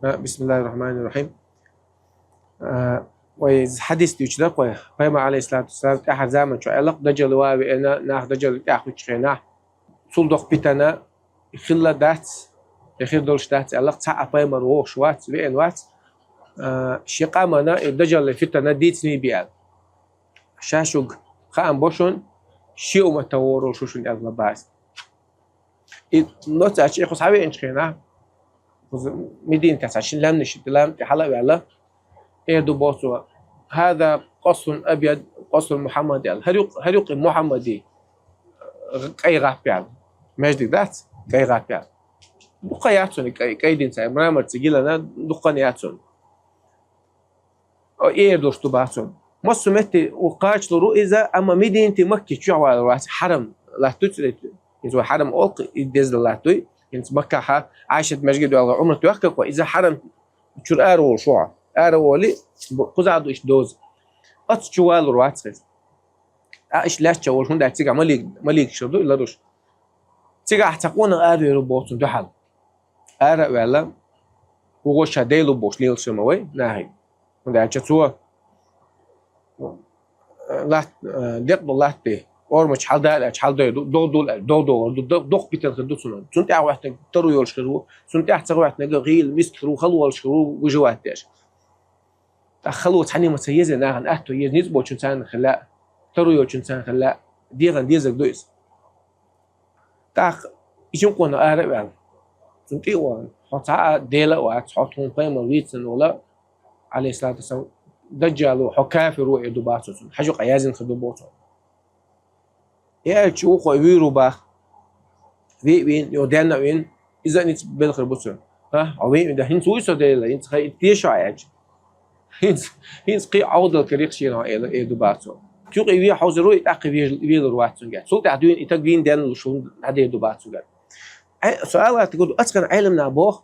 بسم الله الرحمن الرحيم. ويز حديث تيجي قوي قيم عليه الصلاة والسلام أحد زمان شو علاق دجال وابي أنا ناخ دجال تأخذ شينا صلدق بيتنا خلا دات يخير دولش دات علاق تاع قيم روش وات وين وات شقا منا الدجال اللي فتنا ديتني بيال شاشوق خام بوشون شيء ما تورو شو شن يلا باس نوت أشي خو صعبين إنش خينا مدين كاسعشين لام نشيد لام تحلا ولا يدو بوسوا هذا قصر أبيض قصر محمدي هريق محمدي كي غابيان مجد ذات كي غابيان دقياتون كي دين ساي مرامر تجيلنا دقنياتون أو دوستو باتون ما سمعتي وقاش رؤيزة أما مدينة مكة شو على راس حرم لا تتريد إذا حرم أوق يدز الله توي إنت مكة عاشت مسجد والله عمر توقف وإذا حرم شو أرو شو أرو ولي قزعدو إيش دوز أتشوال رواتس إيش لاش تشوال هون ده تيجا مليك شردو إلا دوش تيجا احتقونا أرو يربوتون دحال أرو ولا وغوش هديلو بوش ليل سماوي ناهي هون ده تشوا لا دق الله به أورمش حال ده حال ده دو بيتر خدوسنا سنت واحد ترو يلشرو سنت أحتق واحد نجيل مسترو خلوا يلشرو وجواتش خلوا تحني متيزة ناهن أهتو يزنيز بوشن سان خلاء ترو يوشن سان خلاء ديغن ديزك دويس تاخ يجون قونا أرق وعلا سنتي وان حطاء ديلا وعات حطهم قيمة ويتسن ولا عليه الصلاة والسلام دجالو حكافر وعدو باتوسن حجو قيازن خدو بوتو يا شو خو ويرو باخ وين يودانا وين إذا نيت بالخير بوتو ها وين ده هين سويسو ديلا هين خي تيشو عاج هين قي عوض الكريخ شينا إيدو باتو شو قي حوزرو يتأقي ويلو واتسون قال سو تعدين يتقين دان شو هذا إيدو باتو قال سؤال تقول أتكن علمنا بوخ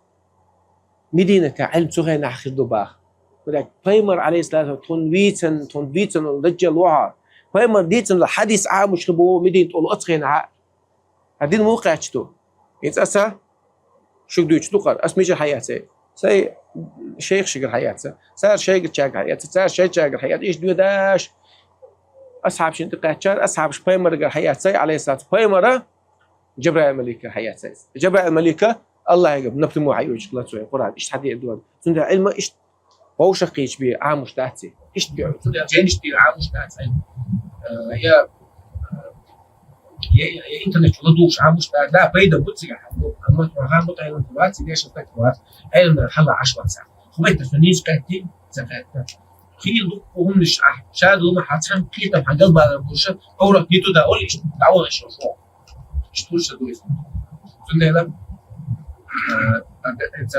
مدينة علم سوغي ناخذ باخ ولكن بيمر عليه الصلاة والسلام تون فيتن دجال وعى بيمر ديتن الحديث عام مش خبوه مدينة تقول أتخين عا هدين موقع تشتو يتأسى شو بدو يشتو قر اسميش حياته سي شيخ شجر حياته صار شيخ شاقر حياته صار شيخ شاقر حياته إيش دو داش أصحاب شنتقى شار أصحاب بيمر قر حياته عليه الصلاة بيمر جبرائيل الملكة حياته جبرائيل الملكة الله يقب نبتمو حيوش لا تسوي قرآن إيش حدي الدول سند علم إيش هو شقيش بي عام مشتاتي إيش بيعمل سند جينش بي عام مشتاتي هي إنترنت ولا دوش عام مشتات لا بيدا بتسيح أما تروحان بطعين الوقت ليش الوقت علم حلا 10 ساعات خبيت فنيش قاعدين زفات خيل وهم مش شادوا ما حاتهم كيتا حق قلب على البوشة أورك نيتو ده أقول إيش دعوة إيش رفوع إيش تقول شدوي سند علم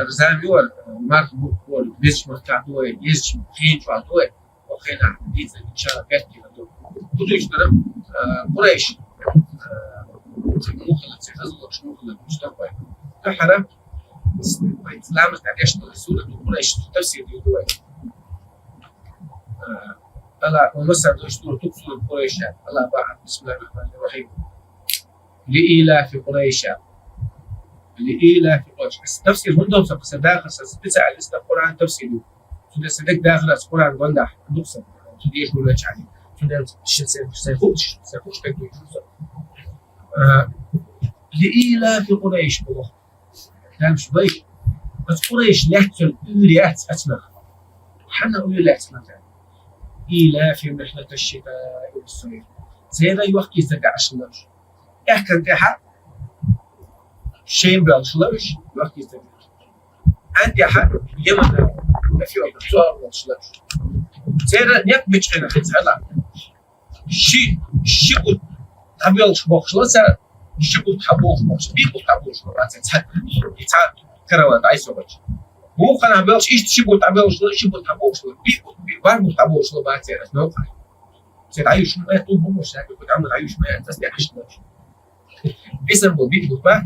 زامي ولا مارك ولا بيش مرتاحوا يجش خين شو عطوه وخين حديث إن شاء الله كتير هذول بدو يشتغل قريش مخلص يخزق شو مخلص مستقبل كحرم إسلام تعيش الرسول قريش تفسير يدوي الله ومسر دستور تكسر قريش الله بعد بسم الله الرحمن الرحيم لإيلاف قريش لإيلاف قريش التفسير عندهم سبق داخل سبتسع القرآن تفسيره سند سدك داخل القرآن وندح نقص سديش ولا شيء سند سيخوش تكوي لإيلاف قريش بالله كلام شوي بس قريش لحتل أوليات أسمع حنا أوليات أسمع إيلاف رحلة الشتاء والصيف زي وقت يزرع شلوش إحكي تحت شيء بالشلوش وقت يزرع عندي حد يمن ما في وقت صار بالشلوش زي نيك بتشينا هلا شيء تبيل شبوخ شلون صار شيء تبوخ مش بيقول تبوخ شلون يتعب كروات عايز وجه مو خلنا بيلش إيش شيء تبيل شلون تبوخ شلون بيقول تبوخ شلون بعد زين نوقع زين عايش ما يطول مو مش هيك بتعمل عايش ما أنت استيعش شلون اسم بيقول بعد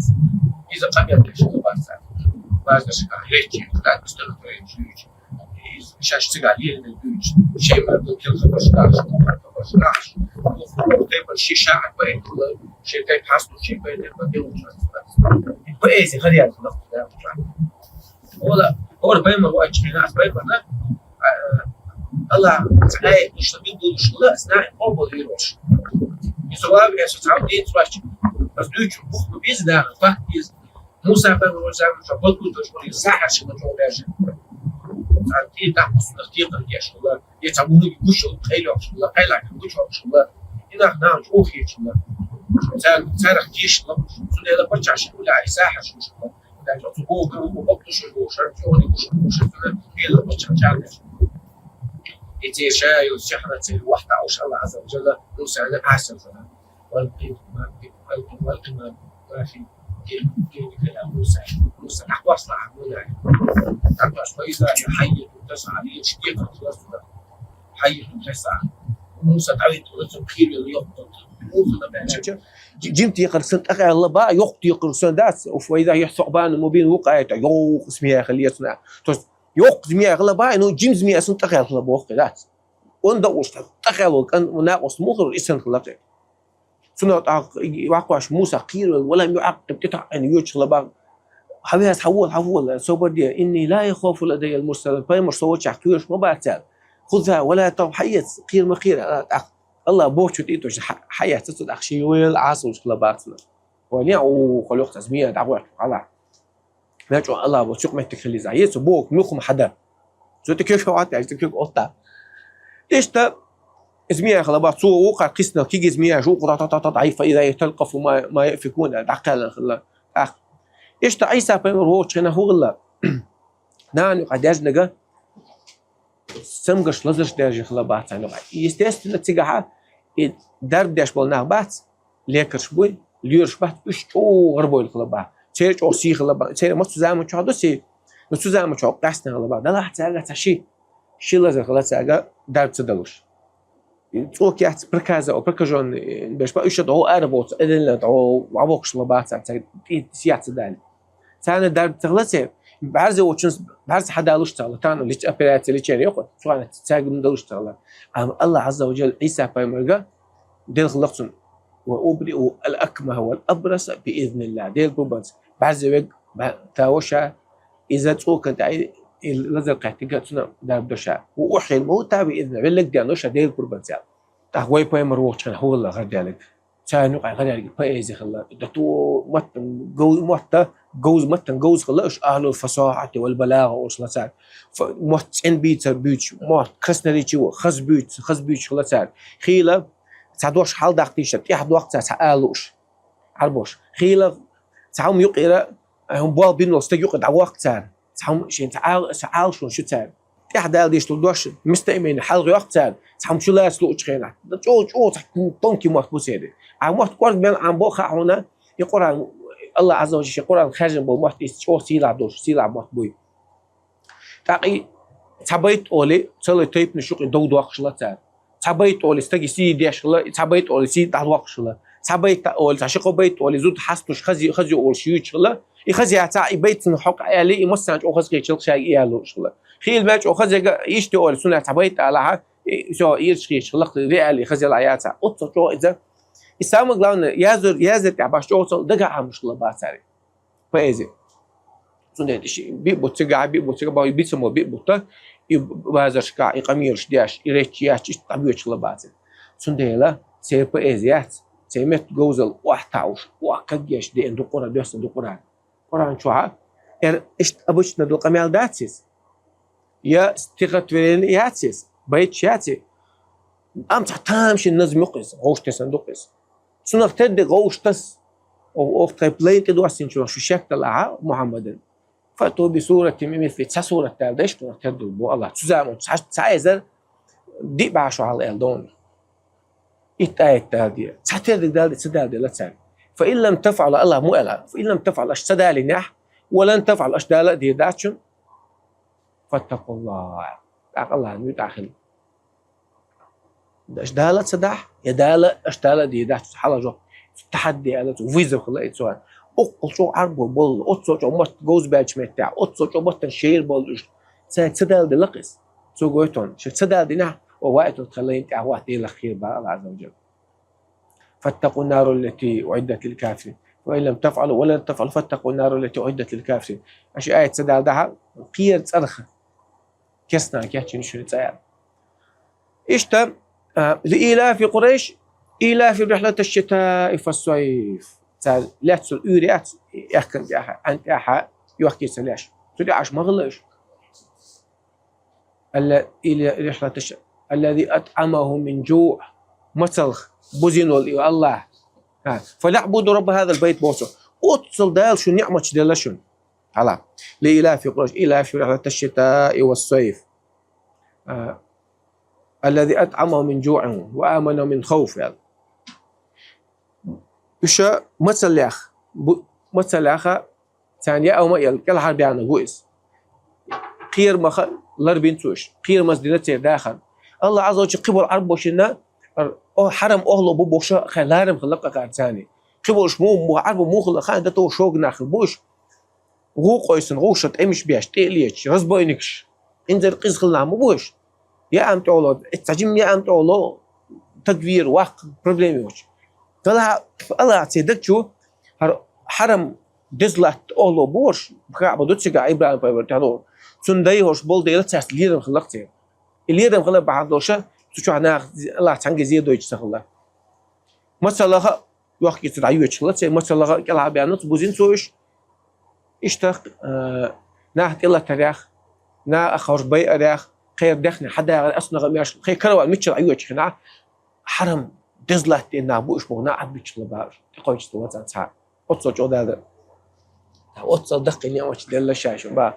إذا قبل شلون بعد زين بعد شيء هيك لا تستغل هيك مش هشتغل عليه من البيوت شيء ما ممكن 15 وتبقى شيء شاعر بين شيء كيف حصل شيء بين البيوت كويس خليها ولا هو بيمر وقت ناس بيمر لا الله تعالى مش تبين مش لا أثناء قبل يروش يسوع يسوع دين سواش بس دوش بخ بيز ده فاكيز موسى بيمر وزع شباب كل شيء ساحر شيء ما تقولش عندي ده مصدر تقدر يش الله يتعبون يقولش خيله الله خيله يقولش الله هنا نعم شوف يش الله تعرف جيش الله سنة لا بتش عشان ولا يساحر شو الله يعني تقول وبطش الوشر شو وشر هي اللي بتش عشان يتي شاي والشحنة الوحدة أو شاء الله عز وجل موسى على أحسن فلا والقي ما في كلام موسى نحو أصلا عمونا نحو أصلا إذا حية تسعى لي شديقة خلاصنا حية تسعى موسى تعيد ورسم خير اليوم موسى جمت يقرسن أخي الله بقى يقط يقرسن داس وإذا يحثقبان مبين وقعت يوق اسمها خليه يصنع يوق زمية أغلى بقى إنه جيم زمية أصلا تخيل خلا بوقت ذات وإنده وش تخيل كان مناقص مخر إسن خلاته سنة واقعش موسى قيل ولم يعقب تتع أن يوش خلا بقى حبيها حول سوبر دي إني لا يخاف لدي المرسل فيمر صوت شحكيوش ما بعتال خذها ولا تحيت قيل مخير الله بوش تيتوش حياة تصد أخشي والعاصر خلا بقتنا ونيا وخلوق زمية دعوة على ناجو الله بوشوق ما تخلي زعيس وبوك نخم حدا شو تكيف وقت عايز تكيف قطع ايش تا زمية خلابات سو وقع قسنا كي زمية شو قطع ضعيفة إذا يتلقف ما يفكون دعقال خلا أخ ايش تا عيسى بيمر هو شنا هو غلا نانو قداج نجا سمقش لزش داج خلابات عنو يستيست نتيجها دردش بالنا بات ليكرش بوي ليرش بات بش او غربوي خلابات تيرج أو سيخ لبا تير ما تزامن شو هذا سي نتزامن شو قاسنا لبا ده لا حتى تعشي شيء لازم خلاص أجا دار تدلوش توك يحت بركازة أو بركجون باش بقى يشد هو أربوت إذن أو عبوكش لبا تعت سيات تدان ثاني دار تغلسه بعرزه وتشنس بعرز حدا لوش تغلا كانوا اللي أبيات اللي شيء يقول شو أنا تتساق من دلوش تغلا الله عز وجل عيسى بايمرجا دل خلقتم وأبرئ الأكمه والأبرص بإذن الله ديل بوبنس بعد وق تاوشا إذا توكل تعي لازق احتياجاتنا دردشة وأحيي الموتى بإذن الله لك دانوشا ديل بوبنس تهوي بايمر وقتنا هو الله غير ذلك ثاني غير ذلك بايزي خلا دتو متن جوز متن جوز خلاش أهل الفصاحة والبلاغة وصلتان متن بيتر بيتش مت كسنري شو خز بيتش خلاص خيلة تعدوش حال داقتيش تيحد وقت تعالوش عربوش خيلة تعهم يقرأ هم بوال بينو استيقظ على وقت تان تعهم شيء تعال شو تان تيحد ديش تدوش مستأمين حال وقت تان تعهم شو لا سلوك خينا جو طنكي محبوس هذا عم وقت قرب بين عم بوخا هنا يقرأ الله عز وجل يقرأ خارج بوقت شو سيلعب دوش سيلعب محبوي تاقي تبيت أولي صار تيب نشوق دو وقت شلتان تبيت أولي استجي سي ديش لا تبيت أولي سي ده وقت شلا تبيت أولي تعشق بيت أولي زود حستوش خزي أول شيء شلا يخزي عتاع بيت نحق عليه مثلا أو خزي شيء يالو شلا خيل ماش أو خزي يشتي أولي سنة تبيت على شو يرشي شلا ريالي خزي العياتا أطلع شو إذا يسامع قلنا يازر تعباش شو دقة عم شلا باساري فإذا سنة شيء بيبوتشجع باي بيسمو بيبوتا يبازشكا يقميرش دياش يريتشياش طبيعش لباسه سنديلا سي بازيات سي مت جوزل واحتاوش واكجيش دي اندو قرا دوس اندو قران شوها ايش ابوش ندو قميال داتسيس يا استيغت وين ياتسيس بيت ياتسي ام تامش النظم يقص غوش تصندوقس سنك تد غوش تس او تبلين تدوسين شو شكل لها محمد فأتوا بسورة مثل سورة تالدش تنتدل بو الله تزامن تعيزر دي بعشو على الدون إتايت تالدي تعترد دالدي تدالدي لا تسال فإن لم تفعل الله مو إله فإن لم تفعل أشتدالي نح ولن تفعل أشتدال دي داتشن فاتقوا الله الله متأخر أشتدال تسدح يدال أشتدال دي داتشن حالا جو تحدي على وفيزر خلقت سؤال أقل شو عربو بول أتصو شو مت جوز باج متاع أتصو شو مت شير بول سدال دي لقس سو قويتون شو سدال دي نح ووقتو تخلين تعوات دي الأخير بقى الله عز وجل فاتقوا النار التي أعدت للكافرين وإن لم تفعلوا ولن تفعلوا فاتقوا النار التي أعدت للكافرين أشي آية سدال ده قير تصرخ كسنا كاتشين شو تسأل إشتا لإيلاف قريش إيلاف رحلة الشتاء والصيف لا تسول أوريات يحكم بها أنت أحد يحكي سلاش تدي عش مغلش إلى رحلة الشتاء الذي أطعمهم من جوع مصلخ بوزينو الله فليعبدوا رب هذا البيت بوسو أتصل دال شو نعمة دال شو هلا لإيلاف قريش إيلاف رحلة الشتاء والصيف الذي أطعمهم من جوع وآمنوا من خوف يعني وش مثل ثانية أو ما يلقى الحرب يعني قويس خير ما لربين توش خير مسدينة داخل الله عز وجل قبل عرب وشنا أو حرم أهله بوش خلارم خلقة كان ثاني قبل مو عرب مو خلق خان ده تو شوق ناخل بوش غو قيسن غوشت أمش بيش تقليش رزبوينكش إنزل قيس خلنا مو بوش يا أم تعولو التعجم يا أم تعولو تدوير واقع بروبليمي وش طلع الله تصدق شو حرم دزلت أهله بوش بقى بدوتش قاع إبراهيم بيبرتانو سندي هوش بول ديلا تاس ليرم خلقتي الليرم خلق بعد دوشة تشوف أنا الله تانج زيادة دويش سخلا مثلا وقت يتدعيو يشلت مثلا كلا بيانات بوزين سويش اشتاق ناحت الله تاريخ نا أخرج بي أريخ خير دخني حدا أصلا غمياش خير كروا المتشل عيوش خنا حرم دزلت إن أبوش مغنا عبيش لبار تقول شو مثلا صار أتصل جو هذا أتصل دقي نعمة دل شاشة با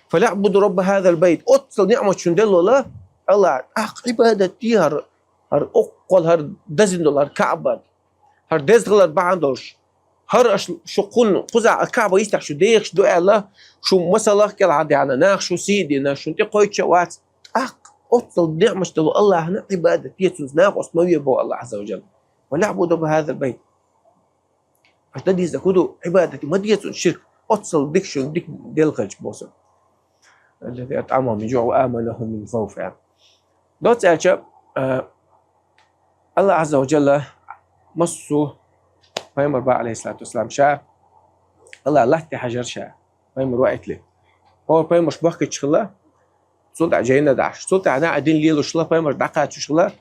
فليعبدوا رب هذا البيت أتصل نعمة شندل لا الله عبادة هر أقل هر دزن دولار كعبة هر دزغلر بعندوش هر شقون قزع الكعبة يستح شو ديخ دو الله شو مثلا كل عادي على ناخ شو سيدي نا شو تقول شوات أتصل نعمة الله هنا عبادة يتنز ناقص ما يبو الله عز وجل وليعبدوا بهذا البيت فتدي زكودو عبادة ما ديتون شرك أتصل ديكشن ديك دلغج بوسم الذي أطعمهم من جوع وآمنهم من خوف يعني دوت أجاب الله عز وجل مصو فيمر بقى عليه الصلاة والسلام شاء الله تحجر شاء فيمر وقت له هو فيمر شبكة شغلة صوت جاينا داش صوت عنا عدين ليلو شغلة فيمر دقات شغلة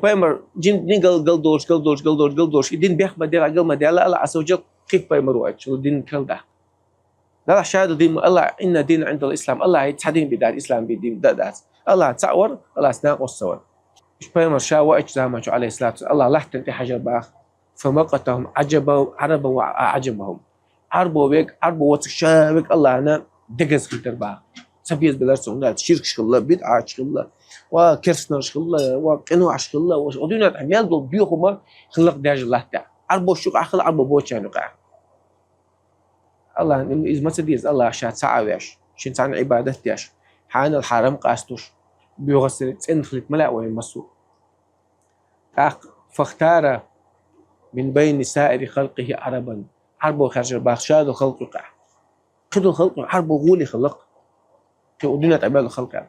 فيمر جن قل دوش يدين بيخ بديلا قل مديلا الله عز وجل كيف فيمر وقت شغل دين كل ده لا شهادة دين الله إن دين عند الإسلام الله يتحدين بدار الإسلام بدين ده الله تصور الله سناق والصور إيش فيمر شاء وقت زمان عليه الصلاة والسلام الله لا تنتهي حجر باخ فمقتهم عربا وعجمهم عربوا بيك عربوا وتشابك الله أنا دقز خيتر باخ سبيز بلارسون شرك شغله بدعة شغله وكرسنا شغله وقنوع شغله ودينا عميال دول بيوخما خلق داج الله تعالى عربوا شوق أخل عربوا بوتشان وقع الله إذا ما تديز الله شات ساعويش شن عن عبادتيش حان الحرم قاستوش بيغسل تنخلت ملا وين مسو فاختار من بين سائر خلقه عربا عربوا خرج باخشاد خلق وقع خذوا خلق عربوا غولي خلق ودينا عباد الخلق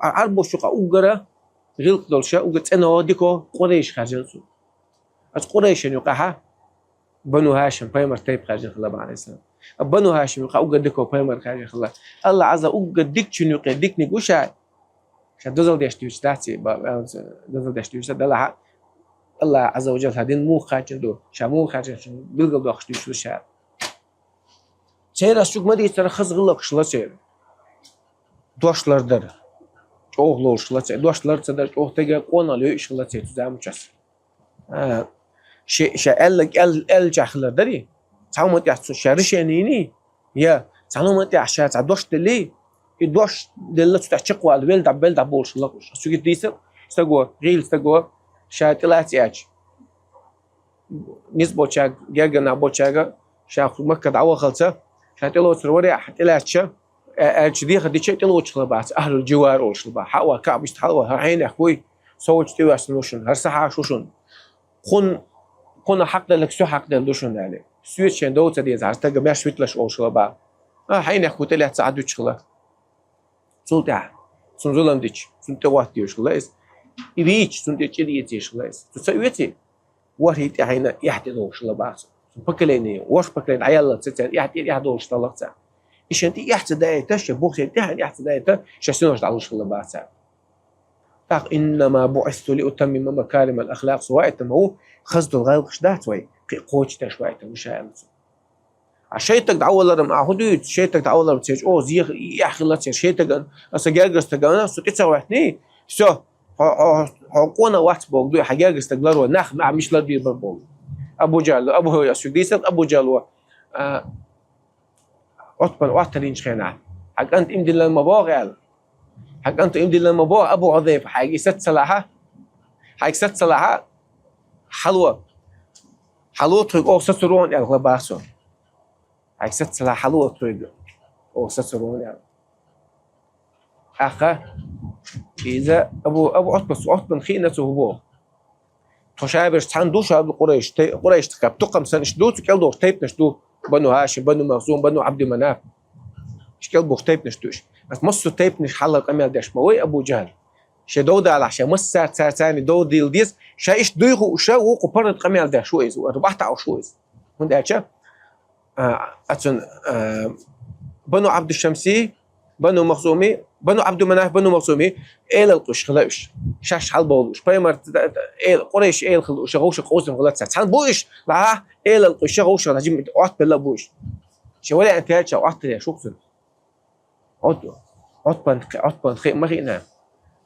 عربوا شقا أوجرا غلق دول شاء وقت أنا ديكو قريش خرجوا قريش يقعها بنو هاشم فيمر تيب خارج خلا عليه السلام بنو هاشم يقع أوجد ديكو فيمر خارج خلا الله عز أوجد ديك شنو يقع ديك نقوشة شد دزل ديشتوش تحتي دزل ديشتوش دلها الله عز وجل هدين مو خارج دو شامو خارج بيلقى دو خشتوش وشاء شيء راسك ما دي ترى خز غلق شلا شيء دوشlardır. Çoğuluşlar, doşlar çoğutega qonalı işlər tüzəmçəs. Şey el cahlardır. Çamot yaxşı şəri şənini ya çamot yaxşı doş dili. Doş dili tutacaq və bel da bolşlar. Sügit deysə, istəgə reel istəgə şərtlər yaç. Nisboçaq, gəgəna boçaqa şəxs Məkkə dawa xalsa, şərtlər oturur ya, ilaçça أجديه خدي شيء تلو شلبات أهل الجوار أو شلبا حوا كعب يستحوا هرعين أخوي صوت تيوا سنوشن هرسحة شوشن خن حق لك سو حق دلوشن عليه سويت شين دوت دي زعر تجا مش سويت أو شلبا حين أخوي تلي تساعدوا شلا سلطة سنزلهم ديش سنت واحد ديش شلاس يبيش سنت كذي ديش شلاس تسويتي واحد حين يحتي دو شلبا بكليني واش بكلين عيال تسير يحتي يحدو شلبا إيش أنت يحت دايته شبوخ ينتهي يحت دايته شسنوش على وش اللباسة تاق إنما بعثت لأتمم مكارم الأخلاق سواء هو خزد الغلق شدات وي قوش تشوي مش هامس عشيتك دعوة مع حدود شيتك دعوة بتسيج أو زيخ يحخلت شيتك أسجاجس تجانا ستة واحدين شو حقونا واحد بوجدو حجاجس تجلروا نخ مع مش لدي بربول أبو جال أبو هو يسوع أبو جالوا أطبن واترين شخنا حق أنت إمدي للمباغ حق أنت إمدي للمباغ أبو عذيب حق ست سلاحة حق ست سلاحة حلوة تريق أو سترون يعني غلباسو حق ست سلاحة حلوة تريق أو سترون يعني أخا إذا أبو عطبن خينته هو تشابر تندو شاب قريش تكاب تقم سنشدو تكلدو تيب نشدو بنو هاشم بنو مخزوم بنو عبد مناف شكل بوخ تيب نشدوش بس مصو تيب نش حلق أمير داش موي أبو جهل شدود على عشان مص ساعة ثاني دو ديل ديس شايش دويغو وشاو وقبرت أمير داش شو إز وربحت أو شو إز هون داشة أتون بنو عبد الشمسي بنو مخزومي بنو عبد مناف بنو مخزومي إيل القش خلاوش شاش حال بولوش بايمر إيل قريش إيل خلوش غوش قوسم غلط ساعة بوش لا إيل القش غوش هجيم وقت بلا بوش شوالي أنت هاتش وقت يا شوكسن عطبن خير مرينا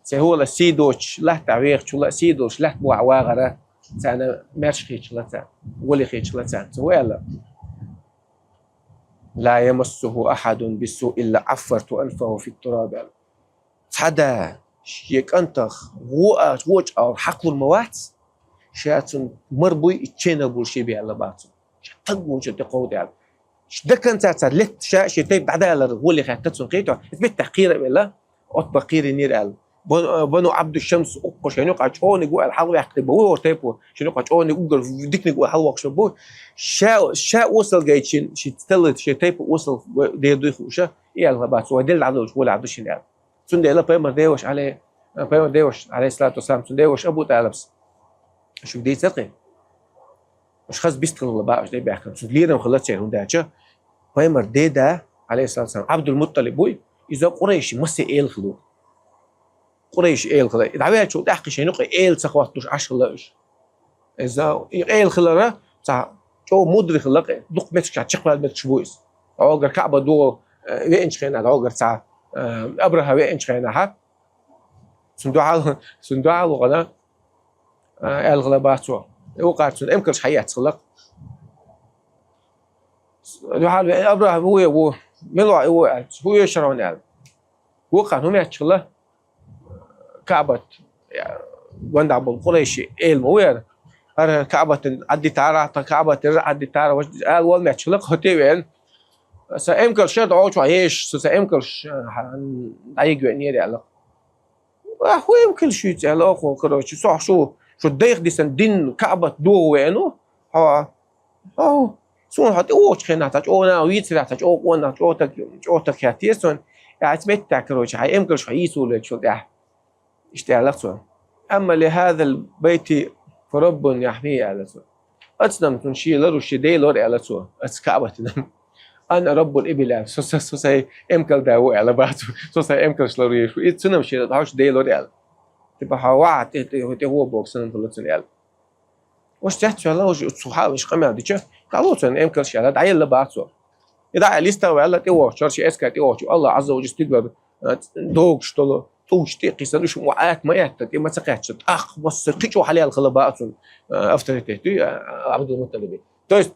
سهو لا سيدوش لا تعويق شو لا سيدوش لا بوع واغرة سانا ماشي خيش لا سان ولي خيش لا سان سوالا لا يمسه أحد بالسوء إلا عفرت أنفه في التراب حدا شيك أنتخ غوج أو حقل الموات شاتن مربوي يتشينا بولشي بي على باطن شتقون شتقود يعني شدكن تاع لت شي تيب بعدا على الغولي خاتتسون قيتو تبت تحقير بالله أطبق قير نير قال بنو عبد الشمس أقش يعني قاعد شوني جوا الحلوة يحكتبه هو تيبو شنو قاعد شوني أقول ديكني جوا الحلوة شبوه شا وصل جايتشين شي تلت شي تيبو وصل دير دوخ وشا إيه الغبات سو دل عدوش ولا عدوش يعني سندي لا بيمر ديوش عليه بيمر ديوش عليه الصلاة والسلام سندي وش أبو تعلبس شو بدي تلقي مش خاص بيستغل بقى مش ده بيحكم سندلينا وخلص يعني هنداتشة بيمر ده عليه الصلاة والسلام عبد المطلب بوي إذا قريش مسي إيل خلو قريش إيل خلا دعوة شو تحكي شيء نقي إيل سخواتوش عشر لاش إذا إيل خلا تاع شو مدري خلق دق متش تشقل متش بويس عوجر كعبة دو وينش خينا عوجر تاع أبرها وينش خينا ها صندوق على غنا الغلبات وقعت يمكن حياة خلق حال أبرها هو ملوع هو يشرون يعني وقع هم يشلا كعبة وند عبد القريش الموير أنا كعبة عدي تارا كعبة عدي تارا وش أول ما يشلا هتوين سأمكن شد عوش وعيش سأمكن عيق ونير على هو يمكن شيء على أخو كروش صح شو الديخ دي سندين كعبة دو وينه هو سون حتى اوش خنا تاج اونا ويتر تاج او وانا اوتك هاتيسون اعتمد تاكروش هاي امكرش هيسول شو ده اشتعلقتوا اما لهذا البيت فرب يحميه على سو اتنم تنشي لروش دي لور على سو اسكابتنا انا رب الابل سو امكل داو على باتو سو امكرش لوريش اتنم شي هاش دي لور على تبقى هوات هو بوكسن بلوتن على وش تحت والله وش صحاب مش قمع دي شف قالوا سن امكن شيء هذا عيل لبعثه اذا لسه ولا تو شرش اسكا تو الله عز وجل استقبل دوغ شتو توش تقي سنش معاك ما يحتاج ما تقعدش اخ بس تيجوا عليها الخلبات افتريتي عبد المطلب تويس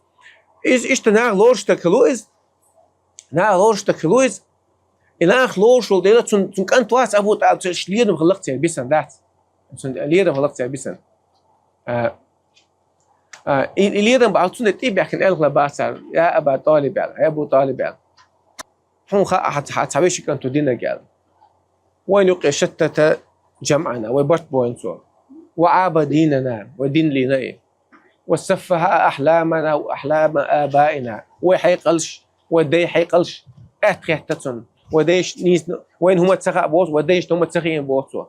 ايش تنار لورش تكلويز نا لورش تكلويز الاخ لورش وديلا تن كان تواس ابو تعال شلير مخلقت بيسن دات تن لير مخلقت بيسن إليرن بعضنا تبي عن الغلبات يا أبا طالب يا أبو طالب هم حتى كان تدينا قال وين يقع شتت جمعنا وبرت بوينتو وعاب ديننا ودين لنا وسفها أحلامنا وأحلام آبائنا وحيقلش ودي حيقلش أتخيتتن وديش نيس وين هم تسخى بوس وديش هم تسخين بوسوا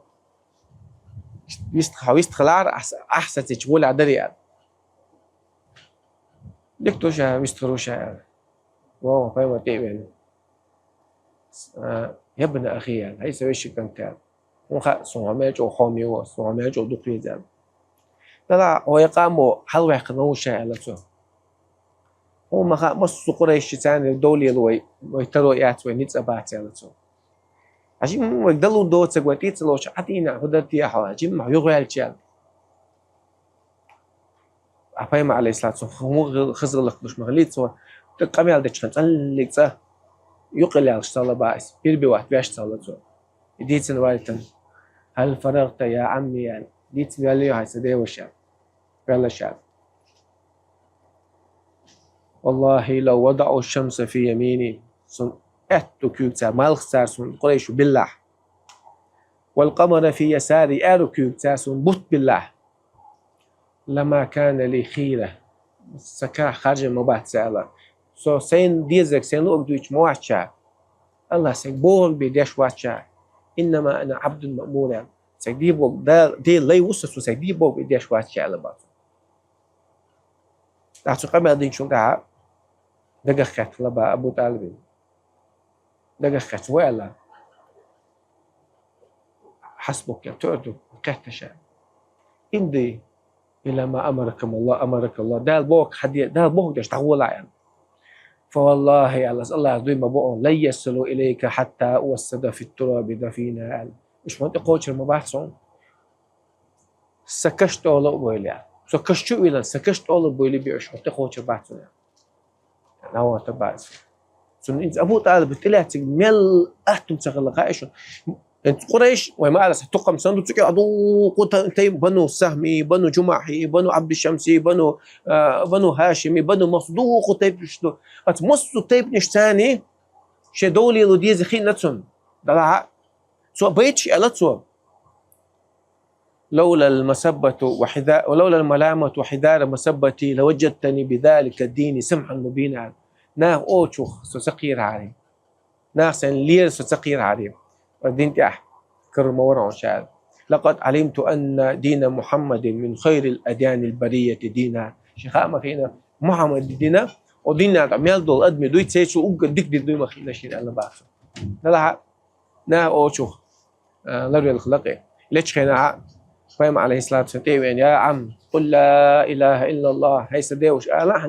يستخلار أحسن تقول عدري دكتور شا مستروشا واو فاهم تيبين يا ابن أخي يعني هاي سوي شيء كنت وخا سوامج أو خامي وسوامج أو دقيق زين لا هو يقامو حلوة يقنو شيء على تو هو ما خا مص قريش ثاني دولي لوي ويترو ياتوي نيت أبات على تو عشان ويقدروا دوت سقوتيت لو شعتينا هدرت يا حواجم ما يغير الشيء أبايم عليه الصلاة والسلام مو خزر لك مش مغليت سوا تقامي على دشخن تلك صح يقل على الصلاة باعث بيربي واحد بيعش صلاة سوا ديت الوالدة هل فرغت يا عمي يعني ديت قال هاي سدي وشاب قال شاب والله لو وضعوا الشمس في يميني سن اتو كيوتا مال خسار سن قريش بالله والقمر في يساري ارو كيوتا سن بوت بالله لما كان لي خيرة سكا خارج مبات سألا سو سين ديزك سين لو دويش مواتشا الله سيك بول بيديش واتشا إنما أنا عبد مأمور سيك دي بوك دي لي وسط سيك دي بوك بيديش واتشا على بعض لحظة قبل دين شو دعا دقا خات لبا أبو طالب دقا خات ولا حسبك يا تؤدو كهتشا امضي إلى ما أمرك الله ده البوك حدي ده البوك ده اشتغل يعني فوالله يا الله يرضي ما بقول لا يصلوا إليك حتى أوسد في التراب دفينا مش منطق قوتش المباحثون سكشت أول بويلي سكشت إلى سكشت أول بويلي بيعش منطق قوتش الباحثون يعني هو تبعث سن إنت أبو طالب تلاتي مل أهتم تغلق عايشون انت قريش وما على تقم سندو تقي عدو قلت بنو سهمي بنو جماحي بنو عبد الشمسي بنو هاشمي بنو مصدوق تيب شدو اتمسو تيب نشتاني شدولي لودي زخين نتسون دلع سو بيتش الاتسو لولا المسبة وحذاء ولولا الملامة وحذار مسبتي لوجدتني بذلك الدين سمحا مبينا نا اوتشو سقير علي ناس لير سقير علي الدين تاح كرم ورع شعر لقد علمت أن دين محمد من خير الأديان البرية دينا شيخاء ما فينا محمد دينا ودينا عميال دول أدمي دوي تسيشو أوجد ديك دي دوي ما خينا شيء أنا بعرف نلعب نا أوشو لري الخلقي ليش خينا فاهم عليه الصلاة والسلام يعني يا عم قل لا إله إلا الله هي سديوش لا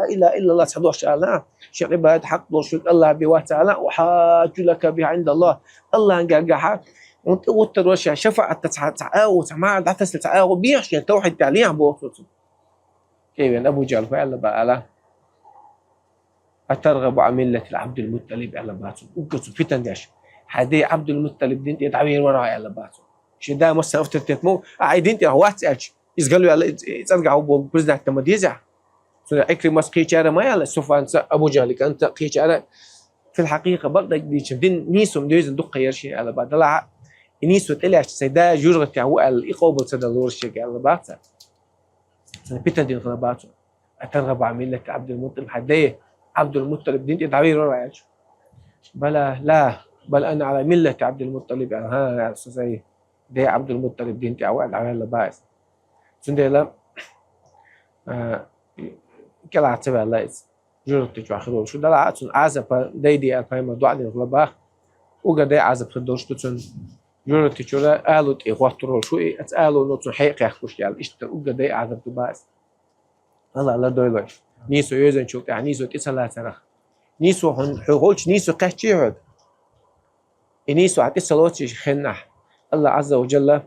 إله إلا الله تحضوش لا شيخ عباد حق شرك الله بواتعالى وحاج لك به عند الله الله انقاقها وتروش شفاعة تعاو تمام دعتس تعاو بيش يعني توحيد تعليم بوصوت كيف يعني أبو جهل فعلا بقى أترغب عن ملة العبد المطلب على باتو وقصوا فتن داش هذه عبد المطلب دين يتعبير وراء على باتو شي دا مسا افتتمو عايدين تي هوات ألش يسقلوا على يترجعوا بوزنا التمديزة إكرم مسقي شارع ما يلا سوف أبو جهل كأنت قي شارع في الحقيقة برضه دي شفتين نيسهم دويز ندق يرشي على بعض لا نيسو تلاش سيدا جرغة هو الإقامة تدلور شيء على بعض بيتن دين خلباتو أترغب عن ملة عبد المطلب حديه عبد المطلب دين يتعبير وراء بلا لا بل أنا على ملة عبد المطلب يعني ها زي ده عبد المطلب دين تعود على اللباس سندلا كلا عتبة الله جرت تجوا خلول شو ده عاتون عزب دايدي الفايمة دوعني الغلباء وقد عزب خدوش تون جرت تجوا قالوا إخواترو شو قالوا نوتون حقيقة يخش يعني إيش وقد عزب تباس الله لا دويلش نيسو يوزن شو يعني نيسو تسلا ترى نيسو هن حقولش نيسو كهتشي هاد نيسو عتسلوتش خنّه الله عز وجل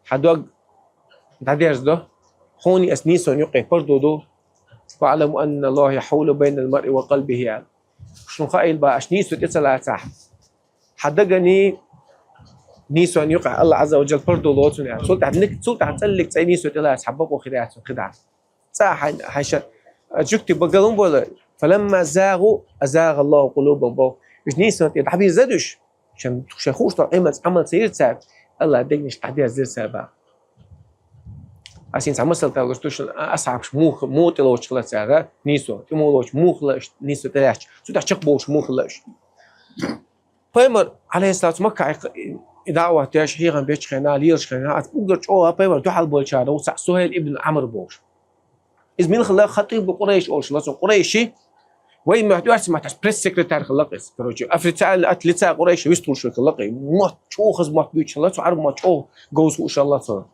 حدوق تعديرز ده خوني أسنيسون يقع بردو واعلموا أن الله يحول بين المرء وقلبه يعني شنو قائل بقى أشنيسو تسلا تاح حدقني نيسو أن يقع الله عز وجل بردو لوتون يعني سلطة هتسلك تسأل نيسو تلا تحببوا خداعات وخداع صح حيشا جكتي بقلهم بولا فلما زاغوا أزاغ الله قلوبهم بو نيسو تحبي زادوش عشان شخوش طالما عمل سير تساب الله يدينش تحديها زير سابا عشان تعمل تلقوش أصعب مو تلوش خلاص ساعة نيسو تمولوش مو خلاص نيسو تلاش سو تحشق بوش مو خلاص فيمر عليه الصلاة مكة دعوة تاش حيغان بيش خنا ليرش خنا أتبقرش أوها فيمر تحل بولشارة وسع سهيل ابن عمرو بوش إذ من خلا خطيب قريش أوش لازم قريشي وين ما تدرس ما تسبريس سكرتير خلقس كروجي افريتال اتلتا قريش ويستول شو خلقي ما شو خز ما بيتش الله تعرف ما شو جوز ان شاء الله صار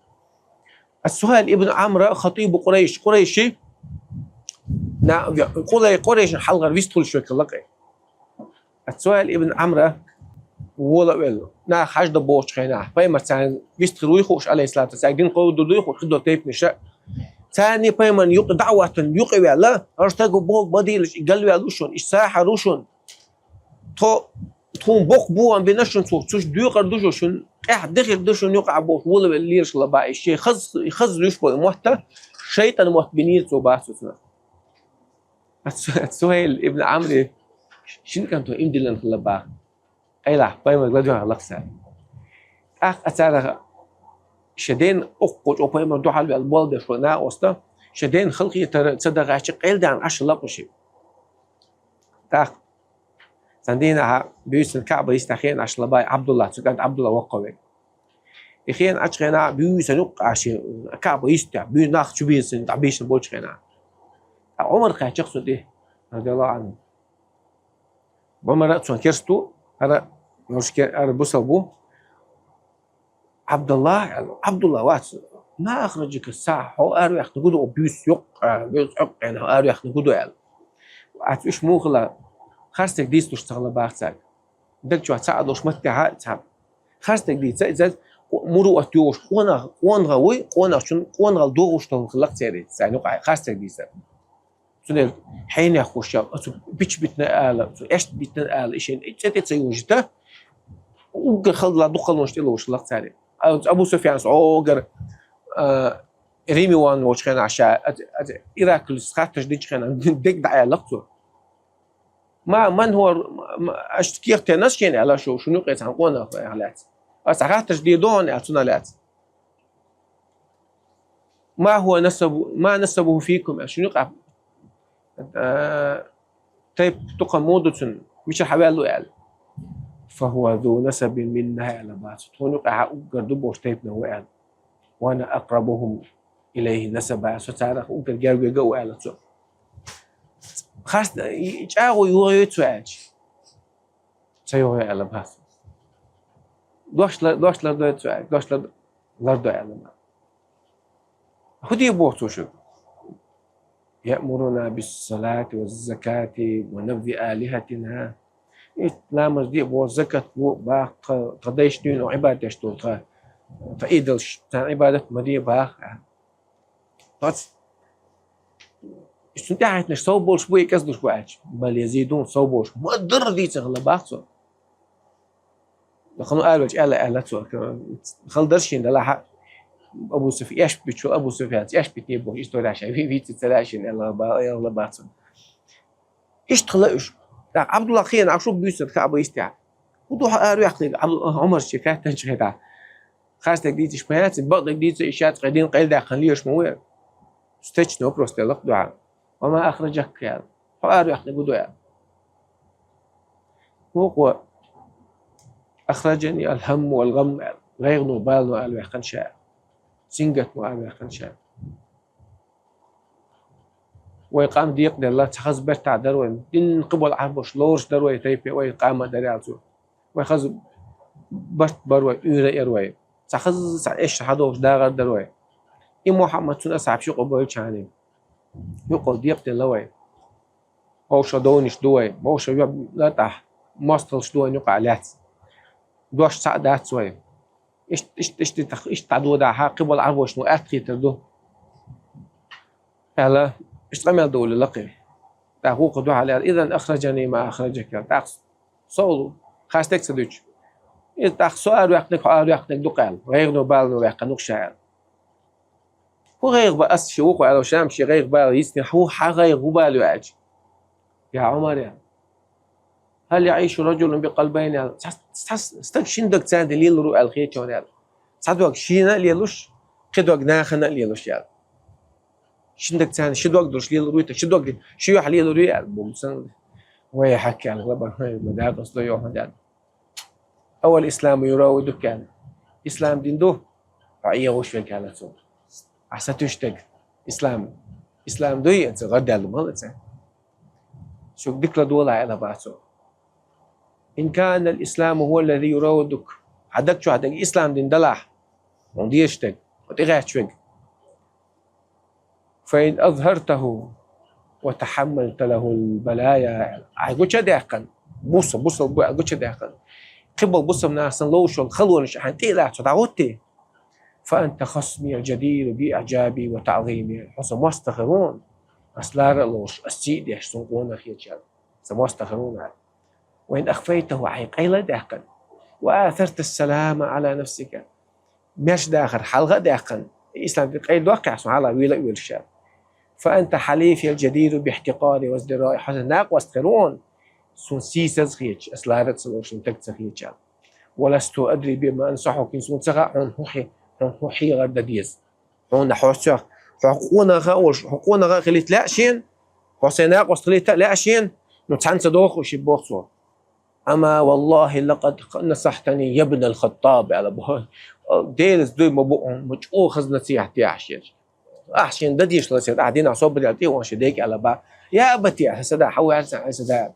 السهيل ابن عمرو خطيب قريشي نا قريش حلقه ويستول شو خلقي السهيل ابن عمرو ولا ولا نا حاج دبوش خينا باي مثلا بيستخدموا يخوش عليه الصلاه والسلام دين قودوا يخوش خدوا تيب نشا ثاني بايمن يق دعوه يقوي الله ارتقوا بوق بديل قالوا يالوشون ساحروشون تو بوق بو ام بينشون توش ديقر دوشون دخل دوشون يقع بوش ولا الليرش لبا شيء خز يشبه محتى شيطان محت بنير تو باسوسنا السهيل ابن عمرو شنو كان تو امدلن خلبا ايلا بايمن غادو لقسا اتارا شدين اقوج او بايمن دو حال البول بشونا وسط شدين خلقي تصدق عشق قيل دان عش لقشي تاخ سندينا بيوس الكعبه يستخين عش لباي عبد الله سكان عبد الله وقوي يخين عشقنا بيوس نق عش كعبه يستع بيوس ناخ شبيس تعبيش بوش خنا عمر خا شخص دي رضي الله عنه عمر رأسه كرستو هذا مش انا بوصل عبد الله وات ما اخرجك الساعه هو اريح نقولوا بيوس يق يعني اريح نقولوا يعني عتش موغلا خرستك ديس تشتغل باختك دك جو تساعدوش متها تاب خرستك دي زاد مرو اتيوش قون غوي قون غل دوغوش تو خلق تيري يعني خرستك دي زاد سنل حين يخوش بيتش بتنا آلا ايش بتنا آلا ايش انت تسويجته وقال خلى دخل نشتلوش خلق تيري ابو سفيان اوغر ريمي وان وش كان عشاء إيراكل سخاتش ديش كان ديك دعاء لقطه ما من هو اشتكير تناس كان على شنو قيت عنقونا علات سخاتش دي دون اعتنالات ما نسبه فيكم شنو قع طيب تقمودة مش حوالو يعني فهو ذو نسب منها على بعض تونق قردبوش طيب نوعل وانا اقربهم اليه نسبا ستعرف وقال جارو جو على تو خاص يجاو يويتو اج تيو على بعض دوش لردو على ما هدي بوتو شو يأمرنا بالصلاة والزكاة ونبذ آلهتنا لا مزدي بو زكاة بو با قديش دين وعبادة شتوقع فإيدلش عبادة مدي با بس استنتعت نش صوبول شوي كسدو شويش بل يزيدون صوبوش ما در دي تغلى باخصو لخنو قالوا الا تو خل درشين لا ابو سفيان ايش بتشو ابو سفيان ايش بتيبو ايش تقول عشان في تتلاشين يلا باخصو ايش تخلقش عبد الله خير عشو بيوسف كعبه يستع ودو قالوا ياخذ عمر شكاية تنشهد خاصة جديد شمالات بعض جديد إشارات قاعدين قيل داخل ليش موير استجنوا بروست لق دعاء وما أخرجك يعني قالوا ياخذ دعاء هو أخرجني الهم والغم غير نوبال وقالوا يخن شاء سنجت وقالوا يخن شاء ويقام ديق دي الله تخز برتع دروي دين قبل عربوش لورش دروي تيبي ويقام دريعتو ويخز برت بروي يروي تخز ايش حدوش داغر دروي إن محمد سن أصعب شو قبل شاني يقول ديق دي لوي أو شدونش دوي أو شباب لا تح ماسترش دوي يقع لات دوش سعدات سوي إيش تعدو ده قبل عربوش نو أتخي تردو هلا اشتغل دول لقي تحقوق دو على إذا أخرجني ما أخرجك تاخ صولو خاستك سدوش إذا تاخ سؤال ويحقنك دو قال غير نوبال ويحقنك شاعر هو غير بأس شوق على شامشي غير بال يسني هو غير غبال وعج يا عمر يعني هل يعيش رجل بقلبين يعني استكشندك تساند لي الرؤى الخير شون يعني صدق شينا ليلوش خدوق ناخنا ليلوش يعني شندك تاني شدوق درش لي الرويته شدوق شو يحلي الروي بومسن وهي حكي على غلبة مدار أصله يوم يعني أول إسلام يراودك يعني إسلام دين دو رأيه وش فيك على صوب عسى تشتق إسلام دوي أنت غدا المال شو ديك لدولا على باسو إن كان الإسلام هو الذي يراودك عدك شو عدك إسلام دين دلاح وديشتك وتغاشتك فإن أظهرته وتحملت له البلايا أقول شو داقن بص أقول شو داقن قبل بص من أحسن لوش الخلوة نشحن تيلا تعودتي فأنت خصمي الجدير بإعجابي وتعظيمي حسن مستخرون أسلار اللوش السيد يحسنقون خيتشال سمستخرون وإن أخفيته عيق أيلا داقن وآثرت السلام على نفسك مش داخل حلقة داقن الإسلام في قيد واقع سبحان الله ويلا ويلشاب فأنت حليفي الجدير باحتقاري وازدرائي حسن ناق واستخرون سون سيسز خيتش أسلارت سلوش انتكت خيتشال ولست أدري بما أنصحك إن سون سغا عن حوحي غير دديز هون حوشة حقونا غا خليت لا شين حسيناق واستخليت لا شين نتحن صدوخ وشبوخ صور أما والله لقد نصحتني يا ابن الخطاب على بها ديلز دوي مبوعهم مجؤو خز نصيحتي أحشين دديش لسيد قاعدين عصوب بديعتي وانشديك على با يا أبتي حسدا حوي حسدا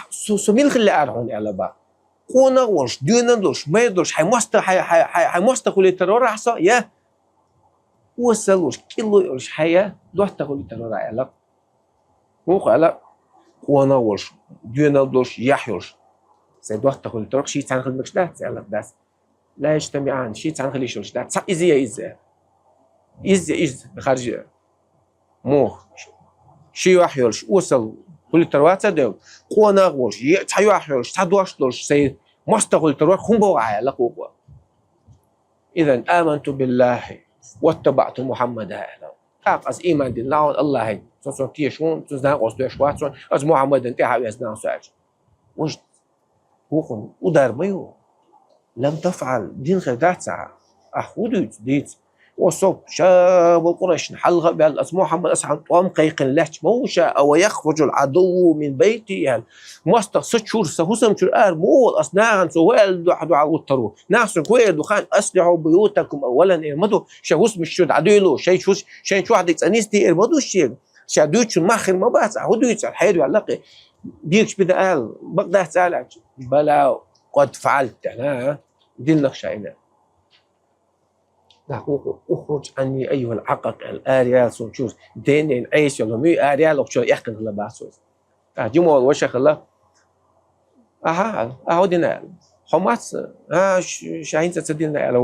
سميل خلي أرهون على با قونا ورش دينا دوش ما يدوش حيموستا كل الترور أحسا يا وصل ورش كيلو ورش حيا دوحتا كل الترور على موقع على قونا ورش دينا دوش يحيوش سيدوحتا كل الترور شيء تنخل مكشدات على داس لا يجتمعان شيء تنخل يشوش دات صح إز بخارج مو شيء يحيوش وصل كل التروات ده قونا ورش يحيوش تدوش دوش سيد مستقل التروات هم بوعي على قوة إذا آمنت بالله واتبعت محمد هذا أقص إيمان دين الله هاي سوسو تيشون تزنا قصدي شواتون از محمد انت هاي أزنا ساج وش وقن ودار بيو لم تفعل دين خدات ساعة أخودت ديت وصوب شاب القريش حلقة بأس محمد أسحن طوام قيق لهش موشى أو يخرج العدو من بيتي يعني مستقصد شور سهوسم شور مول أصناعا سوال دو على الطرو ناس كويل دخان أسلحوا بيوتكم أولا إرمدو شهوس مش شود عدويلو شيء شو عدك أنيستي إرمدو الشيء شادوتش ماخر ما بس عودوتش الحياة وعلاقة ديكش بدا قال بقدر سألك بلا قد فعلت أنا دين لك شيئا أخرج عني أيها العقق الآريال سنشوز دين عيش يلا مي آريال وشو يحكي الله باسوس جمول وشخ الله أهودنا حماس شاهين تصدقنا على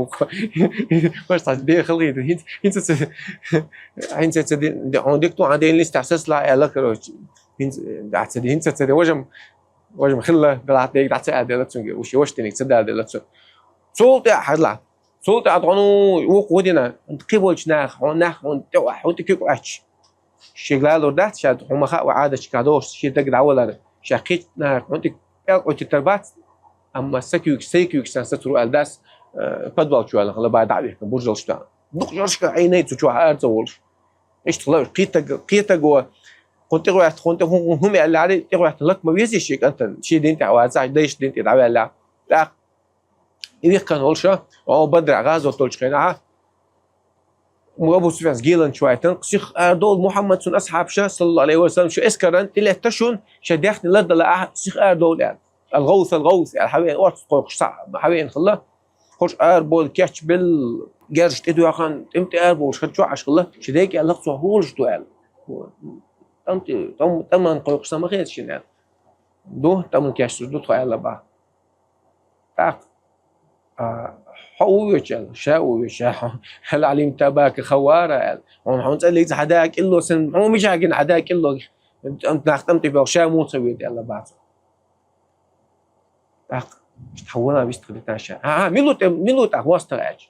وش تصدق خليه هين تصدق عندك تو عندين الاستحساس لا على كروش هين تصدق وجم خله بلعت ديك تعتقد لا تسوي وش تنيك تصدق لا تسوي صوت حلا صوت أدعونو وقودنا أنت قبلش ناخ وأنت كيف أحش شغلة لردات شاد هم خا وعادة شكادوش شيء تقدر ولا شاكيت ناخ وأنت تربات أما سكيوك سنسترو الداس بدبل شو على بعد عبيه برجل شتان بقجرش عيني تشوف أرزولش إيش تطلع قيتة جوا كنت هم اللي عليه تقول لك ما بيزيش أنت شيء دينتي عوازع ليش دينتي دعوة لا إذا كان هولشة أو بدر غازو تولشخينها وأبو سفيان جيلن شويتن شيخ أردول محمد سن أصحاب شا صلى الله عليه وسلم شو إسكرن تلي تشون شديحني لد لا شيخ أردول يعني الغوث الحبيب أورت قوق صع حبيب خلا خوش أربول كاتش بال جرش تدو يا خان إمتى أربول شو عش خلا شديك الله صهولش دوال أنت تمن قوق صع ما خيرش يعني دو تمن كاتش دو تخيل بقى تاق حويجل شاويش هل عليم تباك خوارة هون تقول لي حداك إلو سن هو مش عاقين حداك إلو أنت نختمت بشامو سويت يلا بعد تحولنا بيستخدم تاشا ميلو تهوست راج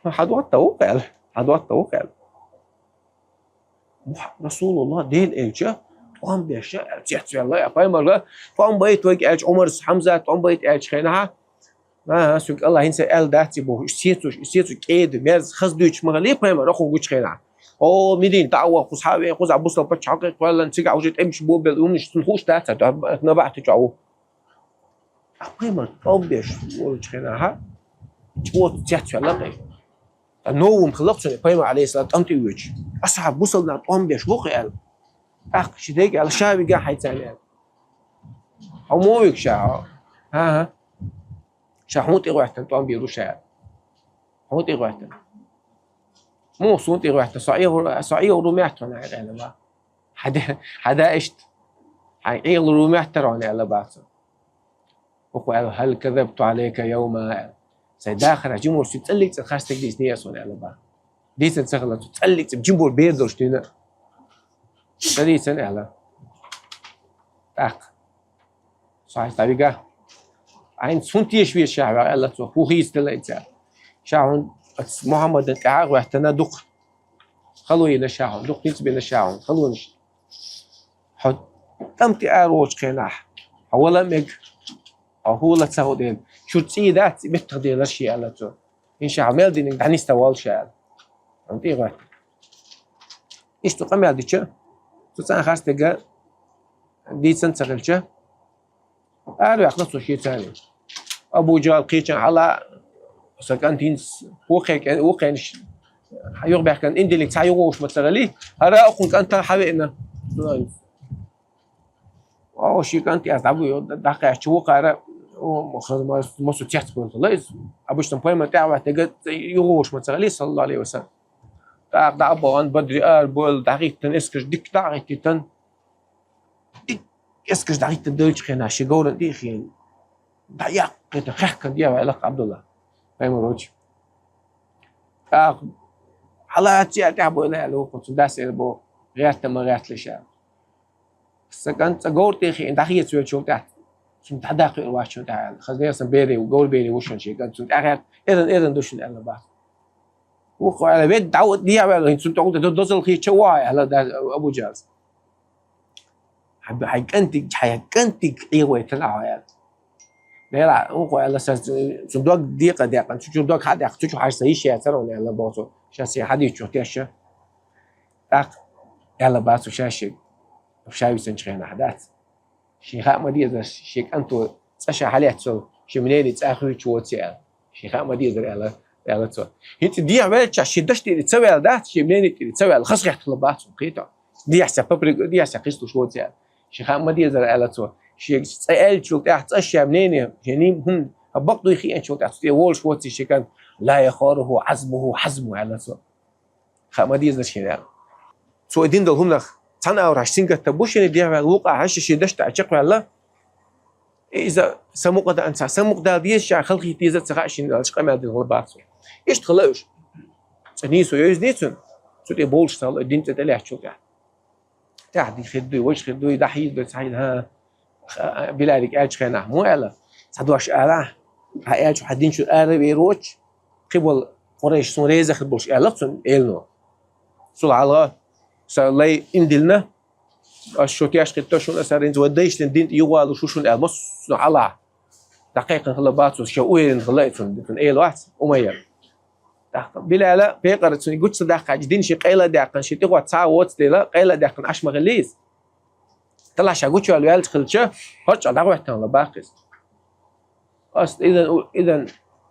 حدوات توقع رسول الله دين إلجا قام بيشاء تحت الله يا فاهم قام بيت وجه عمر حمزة قام بيت إلج خينها سوق الله هنسى ال داتي بو سيتو كيد ميرز خزدوش مغلي فاهم رخو غوش خينا او ميدين تعوا خصحابي خز ابو صل بتشقق ولا نتيجه وجت امش بو بالونش تنخوش داتا نبعت تعو فاهم اوبيش وش خينا ها تشوت تحت الله النوم خلقت فاهم عليه الصلاه امتي وجه اصحاب وصلنا طعم بيش وقال شديك على شابي قاعد حيتاني أو مو يكشع ها شحوت إغوحتن طعم بيروشا حوت إغوحتن مو صوت إغوحتن صعيه وروميحتن على ما حدا إشت حقيقة روميحتن على بعض وقال هل كذبت عليك يوما سيداخل جمهور تسلك خاصتك دي سنية صون على بعض دي تسخلت تسلك جمهور بيدوش تينا تدي سنة على صحيح طبيعة عين سنتيش في الشعب الله تو هو يستلا إنسان شاعون محمد الكعاق واحتنا دق خلوا ينا شاعون دق نسبة لشاعون خلونش حد تمتي أروج خناح أولا مج أو هو لا تسودين شو تسيدات بتقدر الشيء الله تو إن شاء الله دينك دعني استوال شاعر أنت إيه غير إيش تقام هذا الشيء تسان خاص تجا دي سنتغلشة أروح أخلص شيء ثاني أبو جال قيشان على سكانتين وقعش يربح كان إندي اللي تعيروش مثلا ليه هذا أخون كان تحرقنا أو شيء كان تأذبوا دقيقة شو قارئ وخذ ما سوتيت بقول الله أبوش تنبأ ما تعرف تجد يروش مثلا ليه صلى الله عليه وسلم تعرف أبو عن بدري بقول دقيقة تنسكش ديك دقيقة تن ديك اسكش دقيقة الدوش خينا شيء قول دي خين دقيقة تخك دي علاقة عبد الله فاهم روج على تعبوا لا لو كنت داس بو غيرت ما غيرت لشام سكنت قول تخي دقيقة سوي شو تحت كنت حداقي الواش شو تعال خذني سبيري وقول بيني وشن شيء كنت أخر إذن دوش على بعض وقع على بيت دعوت دي على كنت تعود تدوزل خي شواي على أبو جالس حيكنتك إيوه تلعب يعني لا وقع على أساس صندوق دقيقة صندوق حد يحتاج حاجة سيشة ترى على بعضه شاسي حد يشوف تيشه على بعضه شاشة وشايف سنشين أحداث شيخ مدير ذا شيخ أنتو تشا حاليات سو شمنين تأخذ شو تسأل شيخ مدير ذا على تو هنت دي عملت شدشت تسوي على ده شمنين تسوي على خص رح طلبات قيتا دي حسب ببرق دي حسب قصته شو تسأل شيخ مدير ذا على تو شيخ تسأل شو تحت أشياء منين يعني هم بقطوا يخي أن شو تحت وول شو تسي كان لا يخاره حزمه على تو خ مدير ذا شيء سو دين ده هم لخ أنا أروح سينجا تبوش إن دي الواقع عايش شيء دشت أشق ولا إذا سموق ده أنسى سموق ده ديش خلقي تيزة تغاشين أشق ما دي الغلبات إيش تخلوش نيسو نيسون شو تبولش صار الدين تتلاه شو تعدي خدوي وش خدوي ده حيد بتسعيد ها بلادك أجش خناه مو ألا صدواش ألا هاي حدين شو ألا بيروش قبل قريش سوريزة خدوش ألا تون إلنا سول على سالي إندلنا الشوتياش كتاشون أسرين زوديش تندين يوالو شوشون المس على دقيقة خلباتو شوين خلايتون في أي وقت ومير بلا لا بيقرأ تسوني قلت صدق جدين شيء قيلة دقن شيء تقوى تعوض تلا قيلة دقن عش مغليز طلع شقول شو الوالد خلشه هرج على واحد تلا باقيس إذا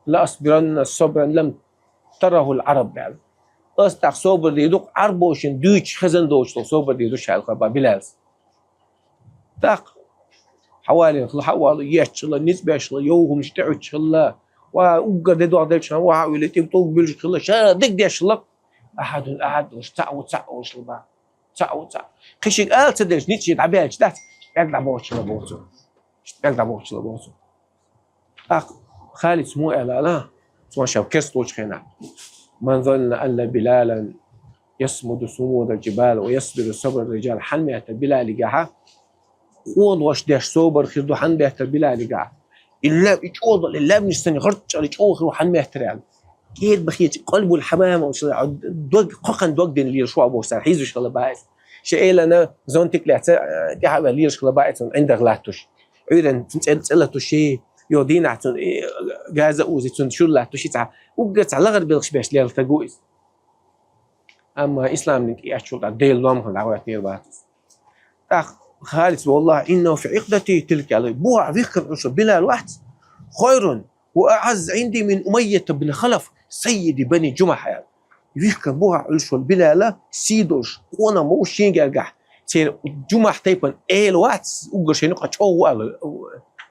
لا أصبرن صبرا لم تره العرب يعني أستع صوبر ديدوك عربوشن دوش خزن دوش صوبر ديدوش على القبا بلاز داق حوالي يشلا نسبة شلا يوهم اشتعوا شلا وأوجر ديدو عدلش وعاولي تبطل بيلش شلا شا دق ديش شلا أحد وش تعو شلا تعو خشيك تدرش نيتشي تعبيرش ده يقدر بوش لا بوش داق خالد سمو لا سمو شاف كستوش خينا من ظن أن بلالا يصمد صمود الجبال ويصبر صبر الرجال حنمية بلال جاها قوض واش داش صوبر خذوا حنمية بلال جاها إلا يجوض إلا من السنة غرت على يجوض وحنمية ريال كيد بخيت قلبه الحمام وش دوق قن دوق دين لير شو أبو سار حيزوش كلا بايس شيء لنا زون تكلات تحب لير كلا بايس عند غلاتوش عيدا تسألته شيء يودين عتون جازة وزيتون شو لا تشي تع وقت على غير بيلش باش ليال تجوز أما إسلام نك يأشوا ديل لهم خل عوات نير باتس خالص والله إنه في عقدتي تلك على بوع ذكر عشر بلا الوقت خير وأعز عندي من أمية بن خلف سيد بني جمح يعني ذكر بوع عشر بلا لا سيدوش وانا موشين جرجح تير جمع تيبن وات وقرشين قطعوا على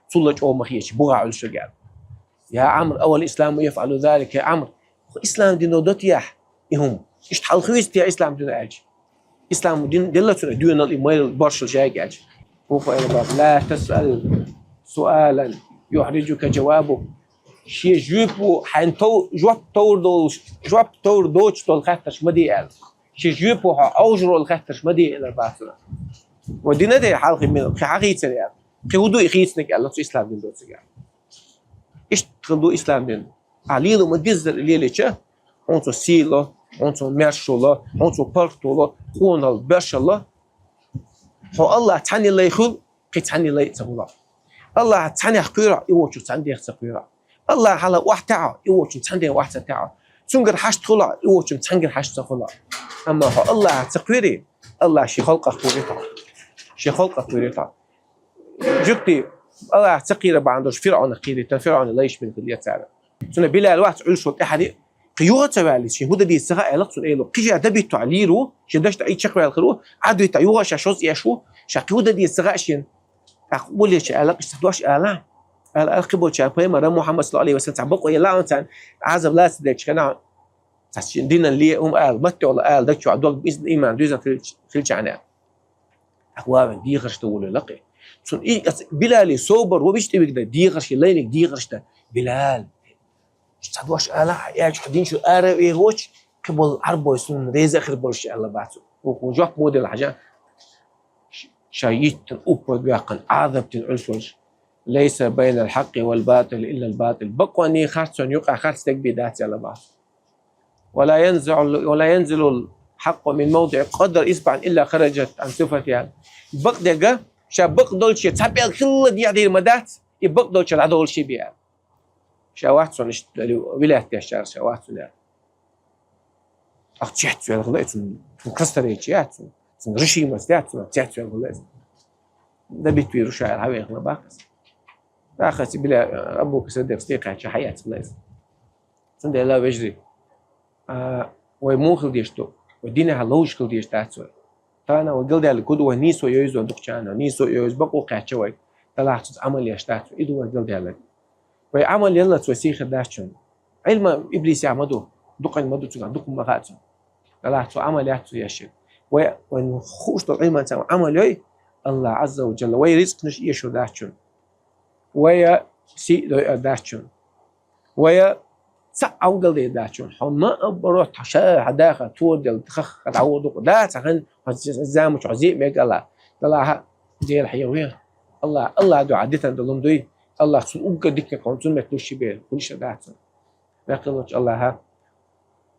صلج أو مخيش بوع على الشجال يا عمرو أول الإسلام يفعل ذلك يا عمرو الإسلام دين دوتيح يهم إيش تحل خويست يا إسلام دين أج إسلام دين دلتنا دون الإيميل برشل جاي أج لا تسأل سؤالا يحرجك جوابه شيء جوبو حنتو جواب تور دوتش تول خاتش مدي ال شيء جوبو أوجرو الخاتش مدي إلى الباطل ودينا ده حلقي من حقيقة يعني كودو يخيسنك الله تو إسلام دين دوتش يعني إيش تخلو إسلام دين عليلو مجزر اللي شة أنتو سيلا أنتو ماشولا أنتو بارتولا خون البشلا هو الله تعني الله يخل كي تعني الله يتقولا الله تعني حقيرة يوجد تعني حقيرة الله على واحد تاعه يوجد تعني واحد تاعه تنقر حاش تخلا يوجد تنقر حاش تخلا أما هو الله تقويري الله شي خلقه قويته شي خلقه قويته جبتي الله تقير بعندوش فرعون قيرته فرعون ليش من كلية تعالى سنة بلا الواحد علشوا أحد قيوة تبالي شيء هو ده دي السغاء علاقته إيه له قيجي دبي تعليره شدش تعيد شكل الخروج عادوا يتعيوها شاشوز يشو شقيوة ده دي السغاء شين أقول ليش علاقة استخدوش آلام القبول شاء بيما محمد صلى الله عليه وسلم تعبقوا يلا أنت عزب لا تدك كنا دينا اللي هم قال متى ولا قال دك عدول بإذن إيمان دوزن في الجعناء أقوام دي غرش تقول لقي سن إيه بلال صوبر وبيشتي بكده دي غرش لينك دي غرش ده بلال استخدوش آلام يا جحدين شو آره إيه هوش قبل عربو يسون ريز آخر برش الله بعته وجوك موديل حاجة شايت أوبر بيقن عذب تنعسوش ليس بين الحق والباطل إلا الباطل بقواني خارسون يقع خارس تكبي داتي على بعض ولا ينزل الحق من موضع قدر إسبعا إلا خرجت عن صفتها بقدر شابق دول شيء تابع كل دي عدير مدات يبق دول شيء العدول شيء بيها شواحد سون ولاية الشعر شواحد سون أختشحت في الغلاء مكسر يتشيات رشي مستعت تحت في الغلاء ده بيتوي رشا الهواء يغلى باقس أخذت بلا أبوك صدق صديقة حياة الناس صندق لا بجري ويموخل ديشتو ودينا هالوش كل ديش تاتسوي تانا وقل ده الكود ونيسو يوزو دكتشانا نيسو يوز بقو قاعدشوي طلعت عمل يشتاتو إدو وقل ده لك ويعمل يلا توسيخ داشون علم إبليس يعمدو دقن مدو تقع دقن مغاتو طلعت عمل يحتو يشيل ونخوش طول علم أنت عمل يوي الله عز وجل ويرزق نش يشو داشون ويا سي داشون ويا سأو قل دي داشون حما أبروت حشا حداخة تود التخخ تعودوا دا تخن زامش عزيء ميك الله طلعها دي الحيوان الله دو عادة دلهم دوي الله سنوك ديك كونسون متوشي بيه كلش داشون لكن الله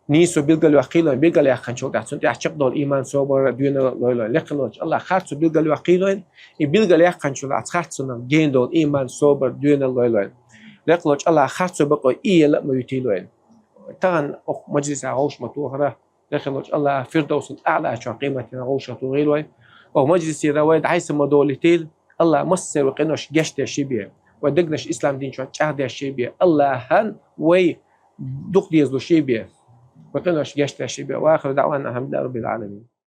نيسو بيلقى وقيلون بيلقى يخن شو داشون يحشق دول إيمان صوبر دون لويلو لكن الله خاطر بيلقى وقيلون بيلقى يخن شو خاطر جين دول إيمان صوبر دون لويلو لكن الله خاطر بقى إيه لا ما يتيلون طبعا مجلس عروش مطوهرة لكن الله فردوس الأعلى عشان قيمة عروش مطوهرة أو مجلس رواد عيسى مدولتيل الله مصر وقناش جشت شبيه ودقناش إسلام دين شو شهد شبيه الله هن وي دق ديزلو شبيه وقناش جشت شبيه وآخر دعوانا الحمد لله رب العالمين.